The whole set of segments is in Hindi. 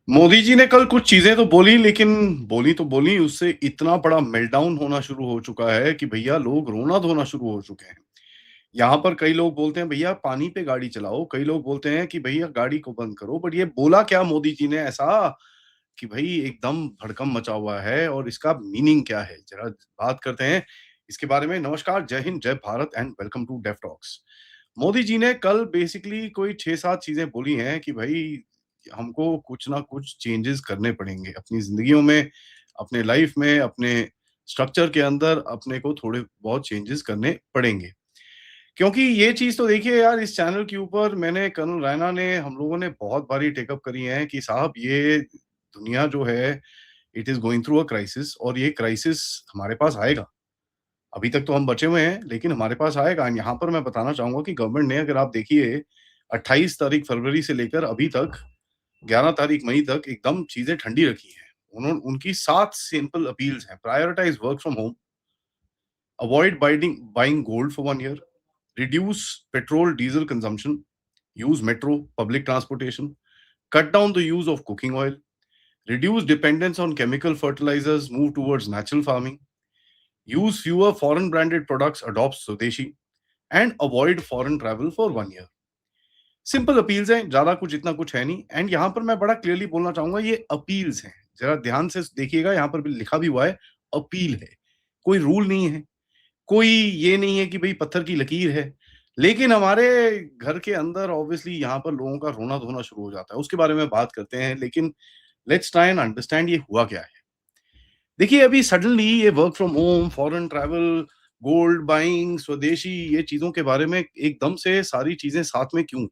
मोदी जी ने कल कुछ चीज़ें तो बोली, लेकिन बोली तो बोली, उससे इतना बड़ा मेल्टडाउन होना शुरू हो चुका है कि भैया लोग रोना-धोना शुरू हो चुके हैं। यहाँ पर कई लोग बोलते हैं भैया पानी पे गाड़ी चलाओ, कई लोग बोलते हैं कि भैया गाड़ी को बंद करो, बट ये बोला क्या मोदी जी ने ऐसा कि भई एकदम भड़कम मचा हुआ है और इसका मीनिंग क्या है? ज़रा बात करते हैं इसके बारे में। नमस्कार, जय हिंद, जय Bharat and welcome to Def Talks. Modi ji ने कल बेसिकली कोई 6-7 चीज़ें बोली हैं कि भई हमको कुछ ना कुछ चेंजेस करने पड़ेंगे अपनी ज़िंदगियों में, अपने लाइफ में, अपने स्ट्रक्चर के अंदर अपने को थोड़े बहुत चेंजेस करने पड़ेंगे। क्योंकि ये चीज़ तो देखिए यार, इस चैनल के ऊपर मैंने कर्नल रैना ने हम लोगों ने बहुत बारी टेकअप करी हैं कि साहब ये दुनिया जो है it is going through a crisis और ये क्राइसिस हमारे पास आएगा। अभी तक तो हम बचे हुए हैं, लेकिन हमारे पास आएगा। एंड यहाँ पर मैं बताना चाहूँगा कि गवर्नमेंट ने, अगर आप देखिए, 28 तारीख फरवरी से लेकर अभी तक 11 तारीख मई तक एकदम चीज़ें ठंडी रखी हैं। उनकी 7 सिंपल अपील्स हैं। Prioritise work from home, avoid buying gold for 1 year, reduce petrol diesel consumption, use metro, public transportation, cut down the use of cooking oil, reduce dependence on chemical fertilizers, move towards natural farming, use fewer foreign branded products, adopt Swadeshi, and avoid foreign travel for 1 year. Simple appeals हैं, ज्यादा कुछ इतना कुछ है नहीं। एंड यहाँ पर मैं बड़ा क्लियरली बोलना चाहूंगा, ये अपील्स हैं, जरा ध्यान से देखिएगा, यहाँ पर भी लिखा भी हुआ है अपील है, कोई रूल नहीं है, कोई ये नहीं है कि भई पत्थर की लकीर है। लेकिन हमारे घर के अंदर ऑब्वियसली यहाँ पर लोगों का रोना-धोना शुरू हो जाता है, उसके बारे में बात करते हैं, लेकिन लेट्स ट्राई एंड अंडरस्टैंड ये हुआ क्या है। देखिए, अभी सडनली ये work from home, foreign travel, gold buying, स्वदेशी, ये चीज़ों के बारे में एकदम से सारी चीज़ें साथ में क्यों?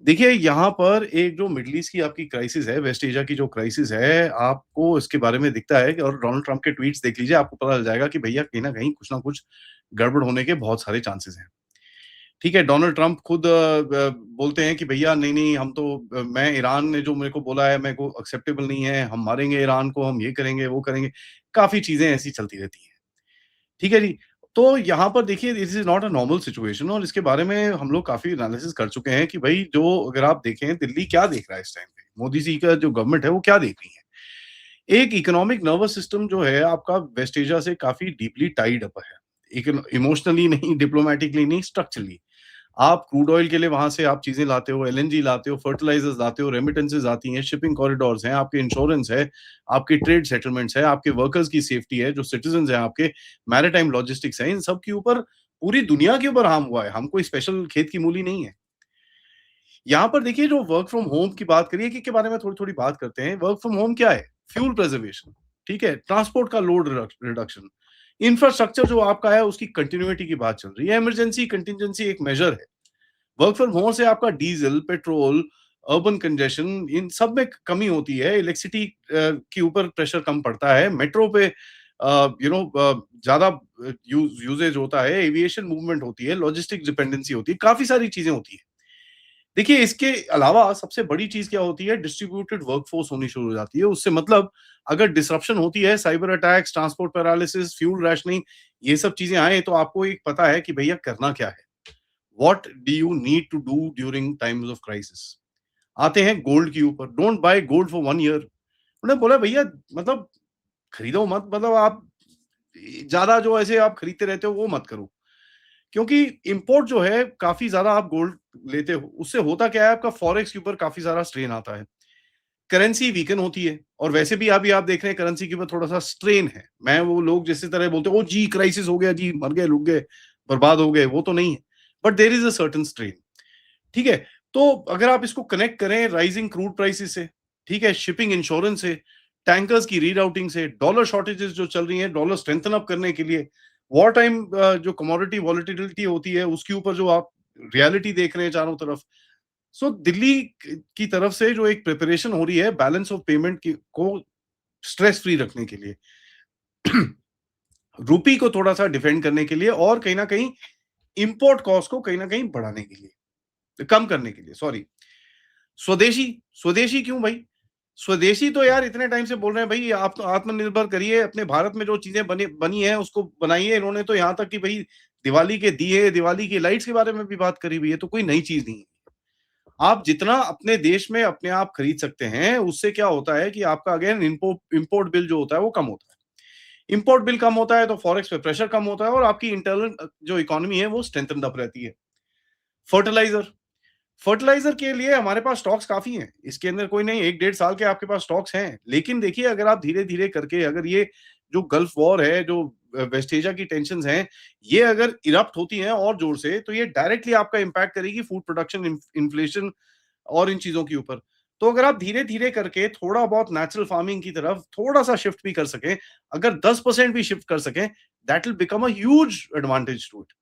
देखिए, यहाँ पर एक जो मिडल ईस्ट की आपकी क्राइसिस है, वेस्ट एशिया की जो क्राइसिस है, आपको इसके बारे में दिखता है कि, और डोनाल्ड ट्रम्प के ट्वीट्स देख लीजिए, आपको पता चल जाएगा कि भैया कहीं न कहीं कुछ ना कुछ गड़बड़ होने के बहुत सारे चांसेस हैं। ठीक है, डोनाल्ड ट्रम्प खुद बोलते हैं कि भैया नहीं-नहीं, हम तो मैं, ईरान ने जो मेरे को बोला है मेरे को एक्सेप्टेबल नहीं है, हम मारेंगे ईरान को, हम ये करेंगे, वो करेंगे। काफ़ी चीज़ें ऐसी चलती रहती हैं। ठीक है जी। तो यहाँ पर देखिए, this is not a normal situation और इसके बारे में हम लोग काफ़ी एनालिसिस कर चुके हैं कि भई जो, अगर आप देखें दिल्ली क्या देख रहा है इस टाइम पे, मोदी जी का जो गवर्नमेंट है वो क्या देख रही है। एक इकोनॉमिक नर्वस सिस्टम जो है आपका वेस्ट एशिया से काफ़ी डीपली टाइड अप है। इमोशनली नहीं, डिप्लोमैटिकली नहीं, स्ट्रक्चरली। आप क्रूड ऑयल के लिए वहाँ से आप चीज़ें लाते हो, एलएनजी लाते हो, फर्टिलाइज़र्स लाते हो, रेमिटेंसेस आती हैं, शिपिंग कॉरिडोर्स हैं, आपके इंश्योरेंस है, आपके ट्रेड सेटलमेंट्स है, आपके वर्कर्स की सेफ्टी है, जो सिटिज़न्स हैं आपके, मैरिटाइम लॉजिस्टिक्स है, इन सब के ऊपर पूरी दुनिया के ऊपर हार्म हुआ है। हम कोई स्पेशल खेत की मूली नहीं है। यहाँ पर देखिए, जो वर्क फ्रॉम होम की बात करिए कि के बारे में थोड़ी-थोड़ी बात करते हैं। वर्क फ्रॉम होम क्या है? फ्यूल प्रिजर्वेशन, ठीक है? ट्रांसपोर्ट का लोड रिडक्शन, इंफ्रास्ट्रक्चर जो आपका है उसकी कंटिन्यूटी की बात चल रही है। इमरजेंसी कंटिजेंसी एक मेजर है। वर्क फ्रॉम होम से आपका डीजल, पेट्रोल, अर्बन कंजेशन, इन सब में कमी होती है। इलेक्ट्रिसिटी के ऊपर प्रेशर कम पड़ता है। मेट्रो पे ज़्यादा यूसेज होता है। एविएशन मूवमेंट होती है, लॉजिस्टिक डिपेंडेंसी होती है, काफ़ी सारी चीज़ें होती हैं। देखिए, इसके अलावा सबसे बड़ी चीज़ क्या होती है? डिस्ट्रिब्यूटेड वर्कफ़ोर्स होनी शुरू हो जाती है। उससे मतलब, अगर डिसरप्शन होती है, cyber attacks, transport paralysis, fuel rationing, ये सब चीज़ें आएँ, तो आपको एक पता है कि भैया करना क्या है। What do you need to do during times of crisis? आते हैं गोल्ड के ऊपर, don't buy gold for 1 year. उन्होंने बोला भैया, मतलब खरीदो मत, मतलब आप ज़्यादा जो ऐसे आप खरीदते रहते हो वो मत करो। क्योंकि इम्पोर्ट जो है, काफ़ी ज़्यादा आप गोल्ड लेते हो, उससे होता क्या है, आपका फॉरेक्स के ऊपर काफ़ी सारा स्ट्रेन आता है। करेंसी वीकन होती है और वैसे भी अभी आप देख रहे हैं करेंसी के ऊपर थोड़ा-सा स्ट्रेन है। मैं, वो लोग जिस तरह बोलते हैं, "ओह जी! क्राइसिस हो गया जी, मर गए, लुट गए, बर्बाद हो गए", वो तो नहीं है। But there is a certain strain. ठीक है? तो अगर आप इसको कनेक्ट करें राइजिंग क्रूड प्राइसेस से, ठीक है? शिपिंग इंश्योरेंस से, टैंकर्स की रीराउटिंग से, डॉलर शॉर्टेजेस जो चल रही हैं, डॉलर स्ट्रेंथन अप करने के लिए, वॉर टाइम जो कमोडिटी वॉलेटिलिटी होती है, उसके ऊपर जो आप रियलिटी देख रहे हैं चारों तरफ। सो दिल्ली की तरफ से जो एक प्रिपरेशन हो रही है बैलेंस ऑफ पेमेंट की को स्ट्रेस फ्री रखने के लिए, रूपी को थोड़ा-सा डिफेंड करने के लिए, और कहीं न कहीं इम्पोर्ट कॉस्ट को कहीं न कहीं बढ़ाने के लिए, कम करने के लिए, सॉरी। स्वदेशी, स्वदेशी क्यों भाई? स्वदेशी तो यार इतने टाइम से बोल रहे हैं भई, आप तो आत्मनिर्भर करिए, अपने भारत में जो चीज़ें बनी बनी हैं उसको बनाइए। इन्होंने तो यहाँ तक कि भई दिवाली के दिए, दिवाली की लाइट्स के बारे में भी बात करी हुई है, तो कोई नई चीज़ नहीं है। आप जितना अपने देश में अपने आप खरीद सकते हैं, उससे क्या होता है कि आपका अगेन इम्पोर्ट बिल जो होता है वो कम होता है। इम्पोर्ट बिल कम होता है तो फॉरेक्स पे प्रेशर कम होता है और आपकी इंटरनल जो इकोनॉमी है वो स्ट्रेंथन अप रहती है। फर्टिलाइजर फर्टिलाइजर के लिए हमारे पास स्टॉक्स काफ़ी हैं। इसके अंदर कोई नहीं 1 डेढ़ साल के आपके पास स्टॉक्स हैं। लेकिन देखिए अगर आप धीरे-धीरे करके अगर ये जो गल्फ वॉर है, जो वेस्ट एशिया की टेंशन्स हैं, ये अगर इरप्ट होती हैं और ज़ोर से तो ये डायरेक्टली आपका इम्पैक्ट करेगी फूड प्रोडक्शन, इन्फ्लेशन और इन चीज़ों के ऊपर। तो अगर आप धीरे-धीरे करके थोड़ा बहुत नेचुरल फार्मिंग की तरफ थोड़ा-सा शिफ्ट भी कर सकें, अगर 10% भी शिफ्ट कर सकें, that will become a huge advantage to it.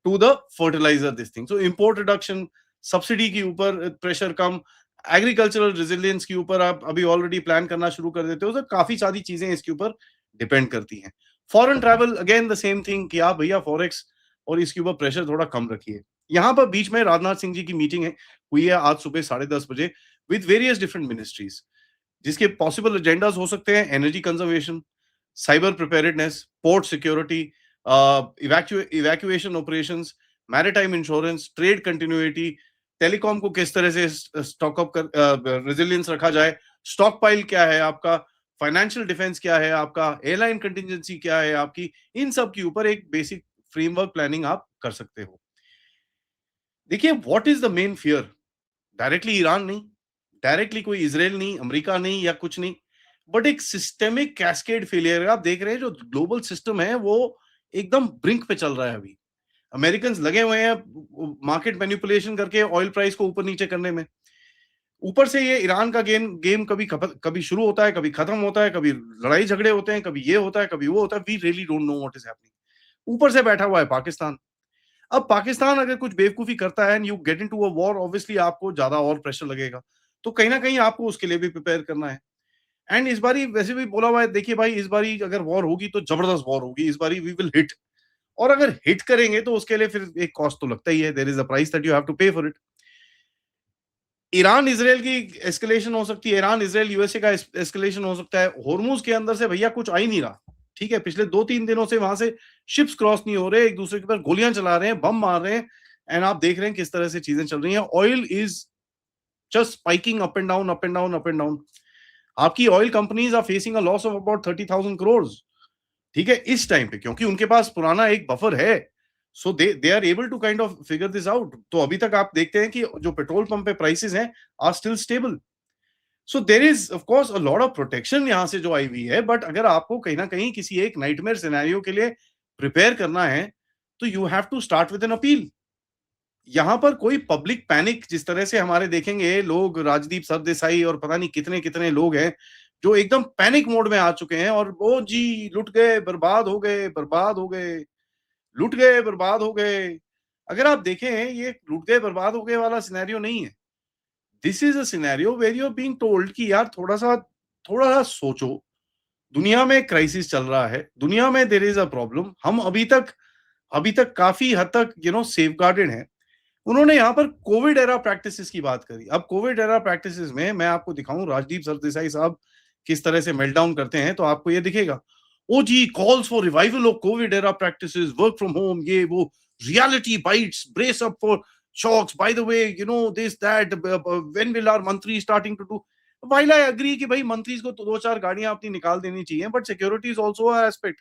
To the fertiliser this thing. So import reduction, subsidy के ऊपर प्रेशर कम, एग्रीकल्चरल रेजिलियंस के ऊपर आप अभी ऑलरेडी प्लान करना शुरू कर देते हो, तो काफी सारी चीजें इसके ऊपर डिपेंड करती हैं। Foreign travel again the same thing कि आप भैया फॉरेक्स और इसके ऊपर प्रेशर थोड़ा कम रखिए। यहाँ पर बीच में राजनाथ सिंह जी की मीटिंग है, हुई है आज सुबह 10:30 बजे विद वेरियस डिफरेंट मिनिस्ट्रीज, जिसके पॉसिबल एजेंडास हो सकते हैं energy conservation, cyber preparedness, port security, evacuation operations, maritime insurance, trade continuity, telecom को किस तरह से स्टॉकअप कर रेजिलियंस रखा जाए, स्टॉक पाइल क्या है आपका, फाइनेंशियल डिफेंस क्या है आपका, एयरलाइन कंटिजेंसी क्या है आपकी, इन सब के ऊपर एक बेसिक फ्रेमवर्क प्लानिंग आप कर सकते हो। देखिए what is the main fear, directly Iran नहीं, डायरेक्टली कोई इज़राइल नहीं, अमेरिका नहीं या कुछ नहीं, बट एक सिस्टेमिक कैस्केड फेलियर आप देख रहे हैं, जो ग्लोबल सिस्टम है वो एकदम ब्रिंक पे चल रहा है अभी। अमेरिकन्स लगे हुए हैं मार्केट मैनिपुलेशन करके ऑयल प्राइस को ऊपर नीचे करने में। ऊपर से ये ईरान का गेम कभी कभी शुरू होता है, कभी खत्म होता है, कभी लड़ाई झगड़े होते हैं, कभी ये होता है, कभी वो होता है। We really don't know what is happening. ऊपर से बैठा हुआ है पाकिस्तान। अब पाकिस्तान अगर कुछ बेवकूफी करता है and you get into a war, obviously आपको ज्यादा और प्रेशर लगेगा। तो कहीं ना कहीं आपको उसके लिए भी प्रिपेयर करना है। एंड इस बारी वैसे भी बोला हुआ है, देखिए भाई इस बारी अगर वॉर होगी तो जबरदस्त वॉर होगी, इस बारी वी विल हिट। और अगर हिट करेंगे तो उसके लिए फिर एक कॉस्ट तो लगता ही है, there is a price that you have to pay for it. Iran Israel की एस्केलेशन हो सकती है, ईरान इसराइल यूएसए का एस्केलेशन हो सकता है। होर्मुज के अंदर से भैया कुछ आ ही नहीं रहा। ठीक है, पिछले 2-3 दिनों से वहां से शिप्स क्रॉस नहीं हो रहे, एक दूसरे के ऊपर गोलियां चला रहे हैं, बम मार रहे हैं। एंड आप देख रहे हैं किस तरह से चीजें चल रही हैं। Oil is just spiking up and down, up and down, up and down. आपकी oil companies are facing a loss of about 30,000 crore. ठीक है, इस टाइम पे, क्योंकि उनके पास पुराना एक बफर है। So they are able to kind of figure this out. तो अभी तक आप देखते हैं कि जो पेट्रोल पंप पे प्राइसेस हैं are still stable. So there is of course a lot of protection यहां से जो आई हुई है, बट अगर आपको कहीं ना कहीं किसी एक नाइटमेयर सिनेरियो के लिए प्रिपेयर करना है, तो you have to start with an appeal. यहां पर कोई पब्लिक पैनिक, जिस तरह से हमारे देखेंगे लोग, राजदीप सरदेसाई और पता नहीं कितने कितने लोग हैं जो एकदम पैनिक मोड में आ चुके हैं, और वो जी लुट गए, बर्बाद हो गए, बर्बाद हो गए, लुट गए, बर्बाद हो गए। अगर आप देखें, ये लुट गए बर्बाद हो गए वाला सिनेरियो नहीं है। This is a scenario where you are being told कि यार थोड़ा सा सोचो। दुनिया में क्राइसिस चल रहा है, दुनिया में देयर इज अ प्रॉब्लम। हम अभी तक काफी हद तक सेफगार्डेड हैं। उन्होंने यहाँ पर कोविड एरा प्रैक्टिसेस की बात करी। अब कोविड एरा प्रैक्टिसेस में मैं आपको दिखाऊं राजदीप सरदेसाई साहब किस तरह से मेल्टडाउन करते हैं, तो आपको ये दिखेगा। ओ जी, calls for revival of Covid era practices, work from home, ये वो, reality bites, brace up for shocks, by the way this that, when will our मंत्री starting to do. While I agree कि भाई मंत्रीज को तो 2-4 गाड़ियां अपनी निकाल देनी चाहिए, but security is also a aspect.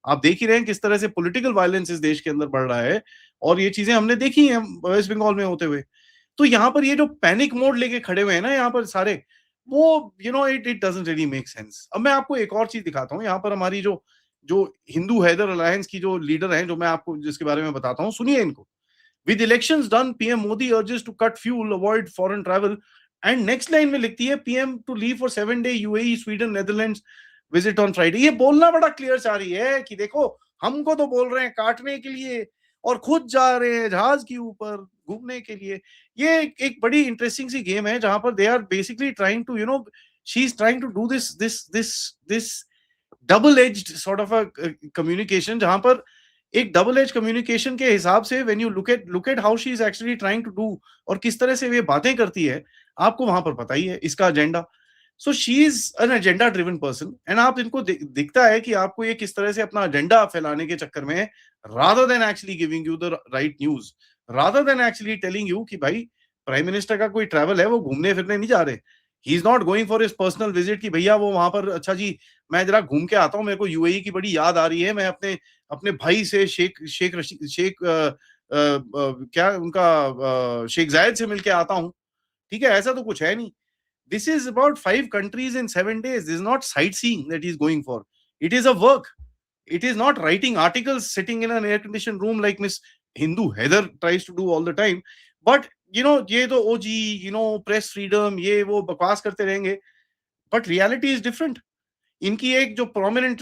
आप देख ही रहे हैं किस तरह से पॉलिटिकल वायलेंस इस देश के अंदर बढ़ रहा है, और ये चीजें हमने देखी हैं वेस्ट बंगाल में होते हुए। तो यहाँ पर ये जो पैनिक मोड लेके खड़े हुए हैं ना यहाँ पर सारे, वो it it doesn't really make sense. अब मैं आपको एक और चीज दिखाता हूँ। यहाँ पर हमारी जो जो हिंदू हैदर अलायंस की जो लीडर हैं, जो मैं आपको जिसके बारे में बताता हूँ, सुनिए इनको। With elections done, PM Modi urges to cut fuel, avoid foreign travel. And next line में लिखती है, PM to leave for 7 day UAE, Sweden, Netherlands visit on Friday. ये बोलना बड़ा क्लियर चाह रही है कि देखो, हमको तो बोल रहे हैं काटने के लिए, और खुद जा रहे हैं जहाज के ऊपर घूमने के लिए। ये एक बड़ी इंटरेस्टिंग सी गेम है, जहां पर they are basically trying to she is trying to do this double edged sort of a communication, जहां पर एक डबल एज कम्युनिकेशन के हिसाब से when you look at how she is actually trying to do, और किस तरह से ये बातें करती है, आपको वहां पर पता ही है इसका agenda. So she is an agenda driven person, and आप इनको दिखता है कि आपको ये किस तरह से अपना एजेंडा फैलाने के चक्कर में, rather than actually giving you the right news, rather than actually telling you कि भाई प्राइम मिनिस्टर का कोई ट्रैवल है, वो घूमने-फिरने नहीं जा रहे। He is not going for his personal visit कि भैया वो वहाँ पर अच्छा जी, मैं ज़रा घूम के आता हूँ, मेरे को यूएई की बड़ी याद आ रही है, मैं अपने अपने भाई से शेख क्या उनका शेख ज़ायद से मिल के आता हूँ। ठीक है? ऐसा तो कुछ है नहीं। This is about 5 countries in 7 days. This is not sightseeing that he's going for. It is a work. It is not writing articles sitting in an air conditioned room like Miss Hindu Heather tries to do all the time. But ये तो OG, press freedom, ये वो बकवास करते रहेंगे. But reality is different. इनकी एक जो प्रोमिनेंट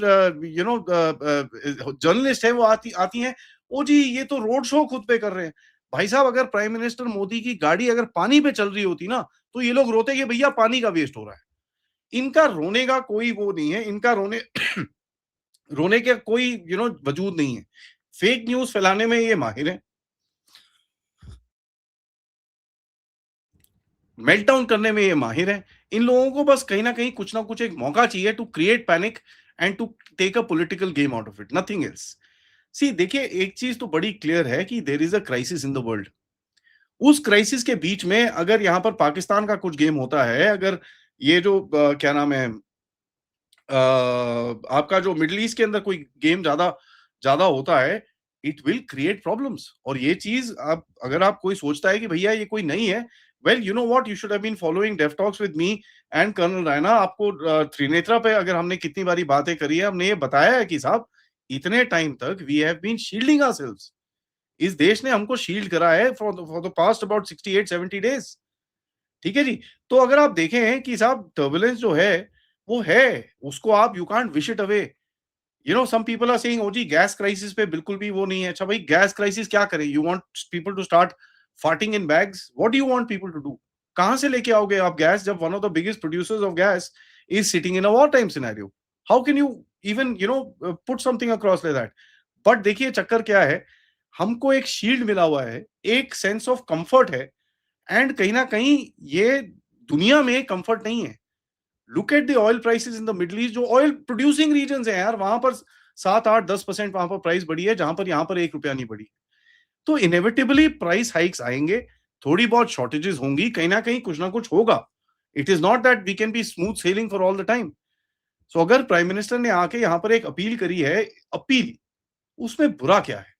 जर्नलिस्ट है वो आती हैं, ओ जी ये तो रोड शो खुद पे कर रहे हैं। भाई साहब, अगर प्राइम मिनिस्टर मोदी की गाड़ी अगर पानी पे चल रही होती ना, तो ये लोग रोते कि भैया पानी का वेस्ट हो रहा है। इनका रोने का कोई वो नहीं है, इनका रोने रोने का कोई वजूद नहीं है। फेक न्यूज़ फैलाने में ये माहिर हैं। मेल्टडाउन करने में ये माहिर हैं। इन लोगों को बस कहीं न कहीं कुछ ना कुछ एक मौका चाहिए to create panic and to take a political game out of it, nothing else. See देखिए, एक चीज़ तो बड़ी क्लियर है कि there is a crisis in the world. उस क्राइसिस के बीच में अगर यहाँ पर पाकिस्तान का कुछ गेम होता है, अगर ये जो क्या नाम है आपका जो मिडल ईस्ट के अंदर कोई गेम ज़्यादा ज़्यादा होता है, इट विल क्रिएट प्रॉब्लम्स। और ये चीज़ आप अगर आप कोई सोचता है कि भैया ये कोई नहीं है, well you know what, you should have been following def talks with me and colonel Raina. आपको त्रिनेत्रा पे अगर हमने कितनी बारी बातें करी है, हमने ये बताया है कि साहब इतने टाइम तक we have been shielding ourselves. इस देश ने हमको शील्ड करा है for the past about 68-70 days. ठीक है जी? तो अगर आप देखें कि साहब टर्बुलेंस जो है, वो है, उसको आप you can't wish it away. Some people are saying, "ओ जी, गैस क्राइसिस पे बिल्कुल भी वो नहीं है।" अच्छा भाई, गैस क्राइसिस क्या करे? You want people to start farting in bags? What do you want people to do? कहाँ से लेके आओगे आप गैस जब one of the biggest producers of gas is sitting in a war time scenario? How can you even put something across like that? But देखिए चक्कर क्या है, हमको एक शील्ड मिला हुआ है, एक सेंस ऑफ कम्फर्ट है, एंड कहीं न कहीं ये दुनिया में कम्फर्ट नहीं है। Look at the oil prices in the middle east, जो ऑयल प्रोड्यूसिंग रीजन्स हैं यार, वहां पर 7, 8, 10% वहां पर प्राइस बढ़ी है, जहां पर यहाँ पर ₹1 नहीं बढ़ी। तो इनएविटेबली प्राइस हाइक्स आएंगे, थोड़ी बहुत शॉर्टेजेस होंगी, कहीं ना कहीं कुछ ना कुछ होगा। It is not that we can be smooth sailing for all the time. So अगर प्राइम मिनिस्टर ने आके यहाँ पर एक अपील करी है, अपील, उसमें बुरा क्या है?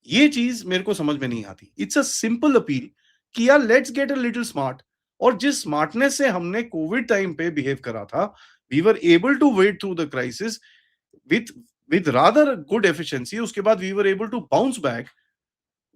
ये चीज मेरे को समझ में नहीं आती। इट्स अ सिंपल अपील कि यार let's get a little smart. और जिस स्मार्टनेस से हमने कोविड टाइम पे बिहेव करा था, we were able to wait through the crisis with with rather good efficiency. उसके बाद we were able to bounce back.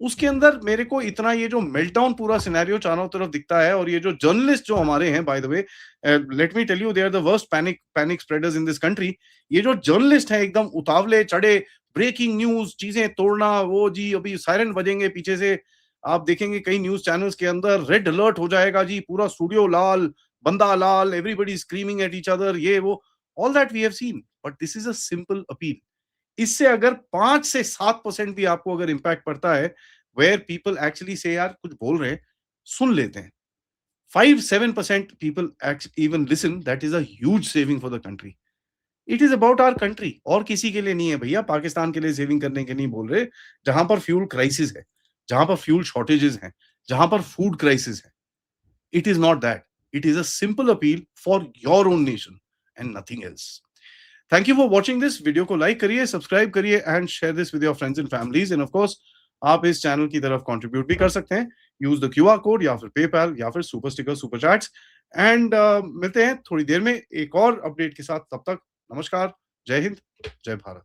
उसके अंदर मेरे को इतना ये जो मेल्टडाउन पूरा सिनेरियो चारों तरफ दिखता है, और ये जो जर्नलिस्ट जो हमारे हैं, by the way, let me tell you, they are the worst panic spreaders in this country. ये जो जर्नलिस्ट हैं, एकदम उतावले चढ़े, ब्रेकिंग न्यूज, चीजें तोड़ना, वो जी अभी सायरन बजेंगे पीछे से, आप देखेंगे कई न्यूज चैनल्स के अंदर रेड अलर्ट हो जाएगा जी, पूरा स्टूडियो लाल, बंदा लाल, everybody screaming at each other, ये वो, all that we have seen. But this is a simple appeal. इससे अगर 5 से 7% भी आपको अगर इम्पैक्ट पड़ता है, वेयर पीपल एक्चुअली से यार कुछ बोल रहे हैं, सुन लेते हैं, 5-7% people even listen, that is a huge saving for the country. It is about our country, और किसी के लिए नहीं है भैया, पाकिस्तान के लिए सेविंग करने के नहीं बोल रहे। जहां पर फ्यूल क्राइसिस है, जहां पर फ्यूल शॉर्टेजेस हैं, जहां पर फूड क्राइसिस है, it is not that. It is a simple appeal for your own nation and nothing else. Thank you for watching this video. को लाइक करिए, सब्सक्राइब करिए and share this with your friends and families. End of course आप इस चैनल की तरफ कंट्रीब्यूट भी कर सकते हैं। यूज द क्यूआर कोड या फिर पेपैल या फिर super sticker, super chats. And मिलते हैं थोड़ी देर में एक और अपडेट के साथ। तब तक नमस्कार, जय हिंद, जय भारत।